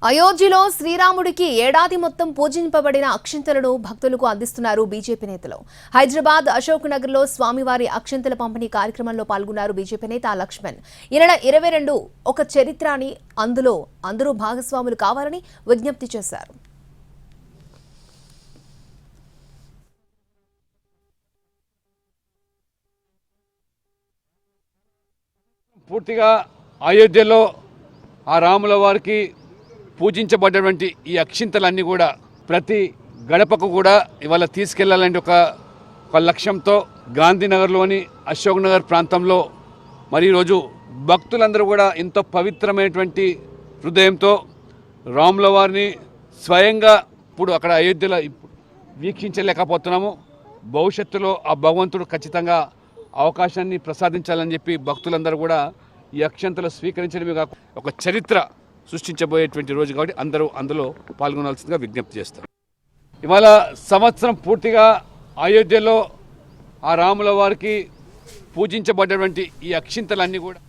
అయోధ్యలో శ్రీరాముడికి ఏడాది మొత్తం పూజింపబడిన అక్షింతలను భక్తులకు అందిస్తున్నారు బీజేపీ నేతలు. హైదరాబాద్ అశోక్ నగర్లో స్వామివారి అక్షింతల పంపిణీ కార్యక్రమంలో పాల్గొన్నారు బీజేపీ నేత లక్ష్మణ్. ఈ నెల 22 ఒక చరిత్ర అని అందులో అందరూ భాగస్వాములు కావాలని విజ్ఞప్తి చేశారు. పూర్తిగా అయోధ్యలో ఆ రాముల వారికి పూజించబడ్డటువంటి ఈ అక్షింతలన్నీ కూడా ప్రతి గడపకు కూడా ఇవాళ తీసుకెళ్లాలంటే ఒక లక్ష్యంతో గాంధీనగర్లోని అశోక్ నగర్ ప్రాంతంలో మరి ఈరోజు భక్తులందరూ కూడా ఎంతో పవిత్రమైనటువంటి హృదయంతో రాముల వారిని స్వయంగా ఇప్పుడు అక్కడ అయోధ్యలో వీక్షించలేకపోతున్నాము. భవిష్యత్తులో ఆ భగవంతుడు ఖచ్చితంగా అవకాశాన్ని ప్రసాదించాలని చెప్పి భక్తులందరూ కూడా ఈ అక్షంతలు స్వీకరించడమే కాక ఒక చరిత్ర సృష్టించబోయేటువంటి రోజు కాబట్టి అందరూ అందులో పాల్గొనాల్సిందిగా విజ్ఞప్తి చేస్తారు. ఇవాళ సంవత్సరం పూర్తిగా అయోధ్యలో ఆ రాముల వారికి పూజించబడ్డటువంటి ఈ అక్షింతలన్నీ కూడా